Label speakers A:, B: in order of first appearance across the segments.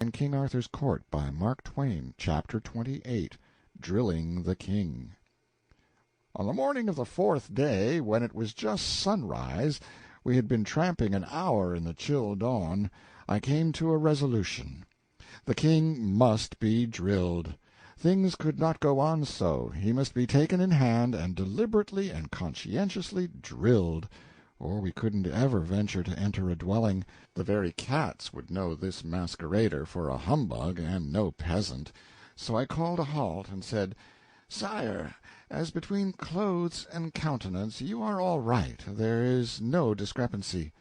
A: in King Arthur's Court by Mark Twain. Chapter 28. Drilling the King. On the morning of the fourth day, when it was just sunrise, we had been tramping an hour in the chill dawn, I came to a resolution. The king must be drilled. Things could not go on so. He must be taken in hand and deliberately and conscientiously drilled, or we couldn't ever venture to enter a dwelling. The very cats would know this masquerader for a humbug and no peasant. So I called a halt and said, "Sire, as between clothes and countenance you are all right, there is no discrepancy.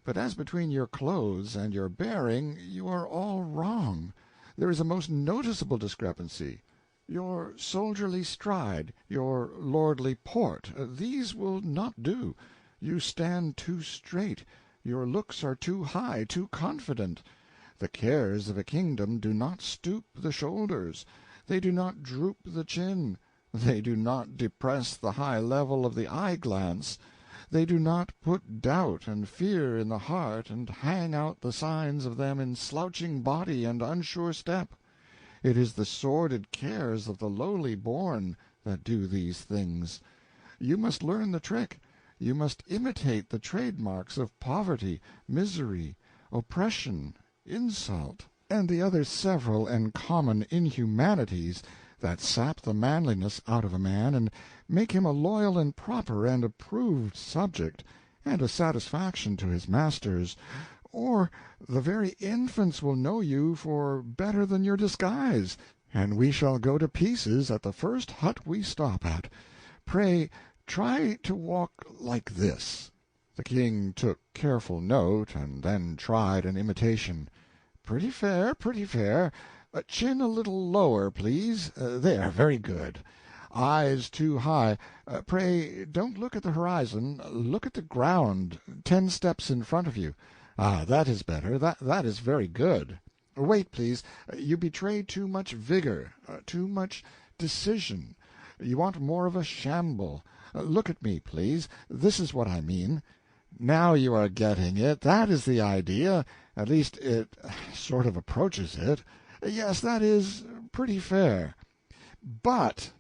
A: But as between your clothes and your bearing you are all wrong. There is a most noticeable discrepancy. Your soldierly stride, your lordly port, these will not do. You stand too straight, your looks are too high, too confident. The cares of a kingdom do not stoop the shoulders, they do not droop the chin, they do not depress the high level of the eye-glance, they do not put doubt and fear in the heart and hang out the signs of them in slouching body and unsure step. It is the sordid cares of the lowly born that do these things. You must learn the trick. You must imitate the trademarks of poverty, misery, oppression, insult, and the other several and common inhumanities that sap the manliness out of a man and make him a loyal and proper and approved subject, and a satisfaction to his masters, or the very infants will know you for better than your disguise, and we shall go to pieces at the first hut we stop at. Pray, try to walk like this." The king took careful note, and then tried an imitation. "Pretty fair, pretty fair. Chin a little lower, please. There, very good. Eyes too high. Pray don't look at the horizon, look at the ground, 10 steps in front of you. Ah, that is better, that is very good. Wait, please, you betray too much vigor, too much decision. You want more of a shamble. Look at me, please. This is what I mean. Now you are getting it. That is the idea. At least it sort of approaches it. Yes, that is pretty fair. But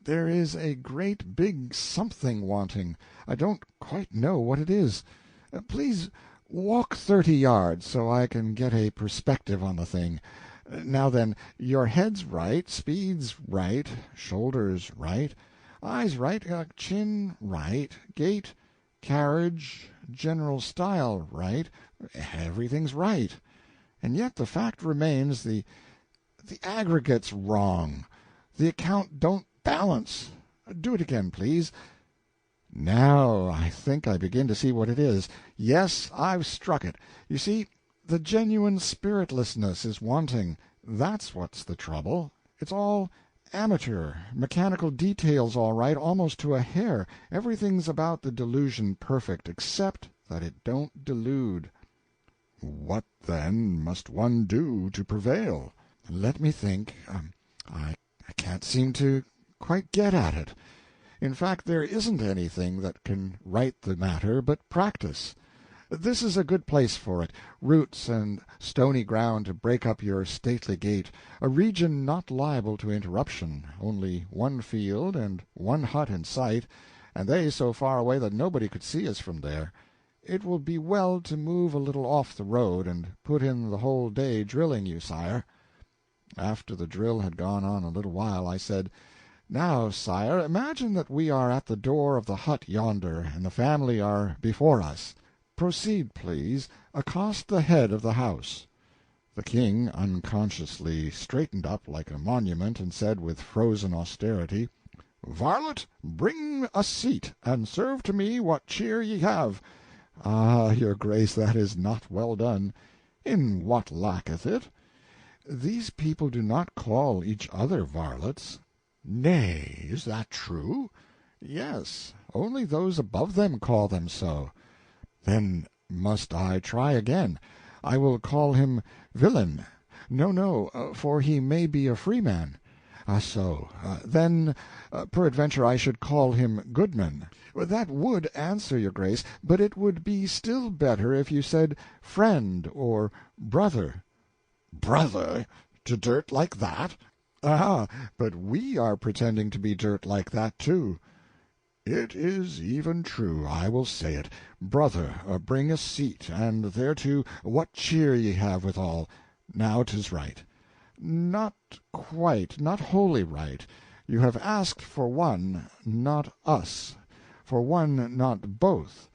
A: there is a great big something wanting. I don't quite know what it is. Please walk 30 yards so I can get a perspective on the thing. Now then, your head's right, speed's right, shoulders right, eyes right, chin right, gait, carriage, general style right, everything's right. And yet the fact remains the aggregate's wrong. The account don't balance. Do it again, please. Now I think I begin to see what it is. Yes, I've struck it. You see, the genuine spiritlessness is wanting. That's what's the trouble. It's all amateur, mechanical details all right, almost to a hair. Everything's about the delusion perfect, except that it don't delude. What, then, must one do to prevail? Let me think. I can't seem to quite get at it. In fact, there isn't anything that can right the matter but practice. This is a good place for it, roots and stony ground to break up your stately gait, a region not liable to interruption, only one field and one hut in sight, and they so far away that nobody could see us from there. It will be well to move a little off the road, and put in the whole day drilling you, sire." After the drill had gone on a little while, I said, "Now, sire, imagine that we are at the door of the hut yonder, and the family are before us. Proceed, please. Accost the head of the house." The king unconsciously straightened up like a monument, and said with frozen austerity, "Varlet, bring a seat, and serve to me what cheer ye have." "Ah, your grace, that is not well done." "In what lacketh it?" "These people do not call each other varlets." "Nay, is that true?" "Yes, only those above them call them so." "Then must I try again. I will call him villain." "No, no, for he may be a freeman." "Ah, so. Then peradventure I should call him goodman." "That would answer, your grace, but it would be still better if you said friend or brother." Brother, to dirt like that? Ah, but we are pretending to be dirt like that, too. It is even true, I will say it. Brother, bring a seat, and thereto what cheer ye have withal. Now 'tis right. Not quite, not wholly right. You have asked for one, not us; for one, not both;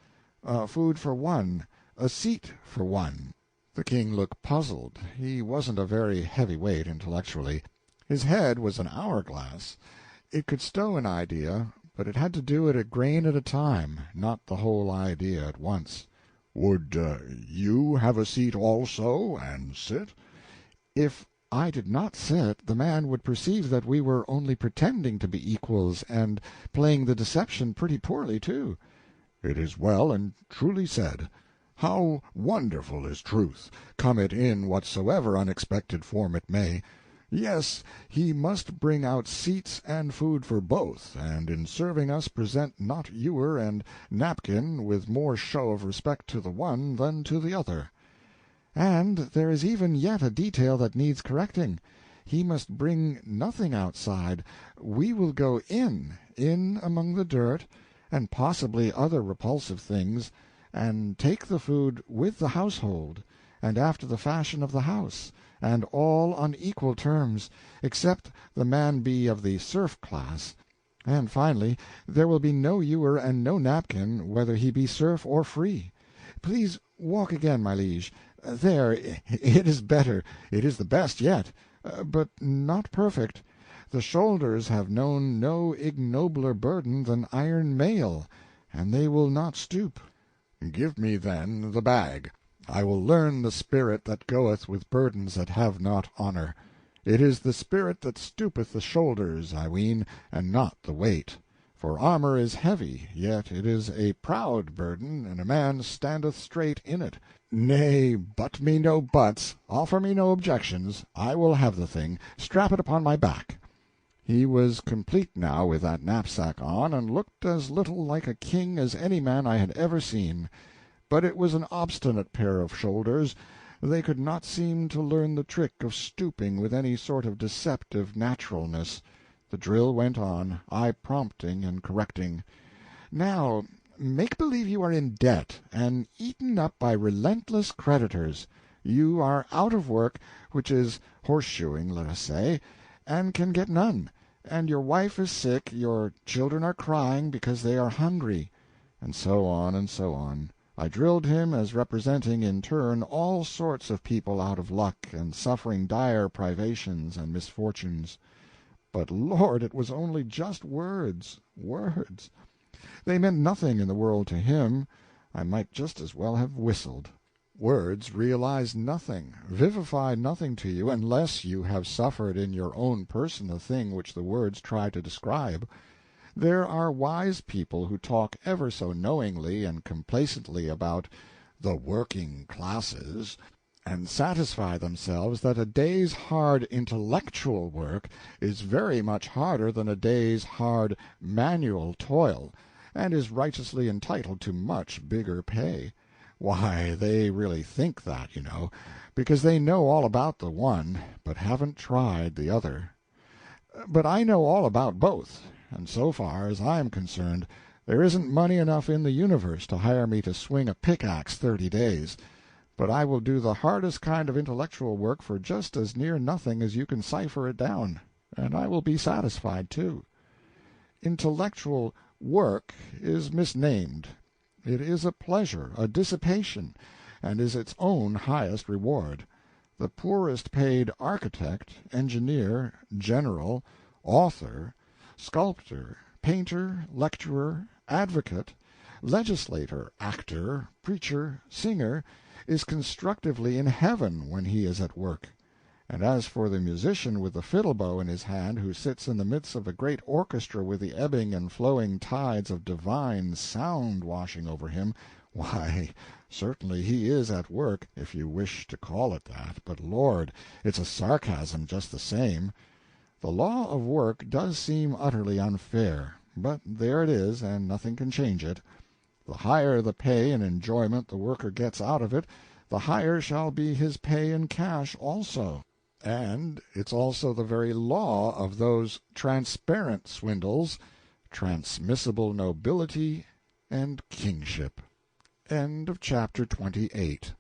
A: food for one, a seat for one. The king looked puzzled. He wasn't a very heavy weight, intellectually. His head was an hourglass. It could stow an idea, but it had to do it a grain at a time, not the whole idea at once. "Would you have a seat also, and sit?" If I did not sit, the man would perceive that we were only pretending to be equals, and playing the deception pretty poorly, too. "It is well and truly said. How wonderful is truth, come it in whatsoever unexpected form it may! Yes, he must bring out seats and food for both, and in serving us present not ewer and napkin with more show of respect to the one than to the other. And there is even yet a detail that needs correcting. He must bring nothing outside. We will go in among the dirt, and possibly other repulsive things, and take the food with the household, and after the fashion of the house, and all on equal terms, except the man be of the serf class. And finally, there will be no ewer and no napkin, whether he be serf or free. Please walk again, my liege. There, it is better, it is the best yet, but not perfect. The shoulders have known no ignobler burden than iron mail, and they will not stoop. Give me, then, the bag. I will learn the spirit that goeth with burdens that have not honor. It is the spirit that stoopeth the shoulders, I ween, and not the weight. For armor is heavy, yet it is a proud burden, and a man standeth straight in it. Nay, but me no buts, offer me no objections, I will have the thing, strap it upon my back. He was complete now with that knapsack on, and looked as little like a king as any man I had ever seen. But it was an obstinate pair of shoulders. They could not seem to learn the trick of stooping with any sort of deceptive naturalness. The drill went on, I prompting and correcting. Now, make believe you are in debt, and eaten up by relentless creditors. You are out of work, which is horseshoeing, let us say, and can get none, and your wife is sick, your children are crying because they are hungry, and so on and so on. I drilled him as representing in turn all sorts of people out of luck and suffering dire privations and misfortunes. But, Lord, it was only just words, words. They meant nothing in the world to him. I might just as well have whistled. Words realize nothing, vivify nothing to you, unless you have suffered in your own person the thing which the words try to describe. There are wise people who talk ever so knowingly and complacently about the working classes, and satisfy themselves that a day's hard intellectual work is very much harder than a day's hard manual toil, and is righteously entitled to much bigger pay. Why, they really think that, you know, because they know all about the one, but haven't tried the other. But I know all about both, and so far as I am concerned, there isn't money enough in the universe to hire me to swing a pickaxe 30 days. But I will do the hardest kind of intellectual work for just as near nothing as you can cipher it down, and I will be satisfied, too. Intellectual work is misnamed. It is a pleasure, a dissipation, and is its own highest reward. The poorest paid architect, engineer, general, author, sculptor, painter, lecturer, advocate, legislator, actor, preacher, singer, is constructively in heaven when he is at work. And as for the musician with the fiddle-bow in his hand, who sits in the midst of a great orchestra with the ebbing and flowing tides of divine sound washing over him, why, certainly he is at work, if you wish to call it that, but Lord, it's a sarcasm just the same. The law of work does seem utterly unfair, but there it is, and nothing can change it. The higher the pay and enjoyment the worker gets out of it, the higher shall be his pay in cash also. And it's also the very law of those transparent swindles, transmissible nobility and kingship. End of chapter 28.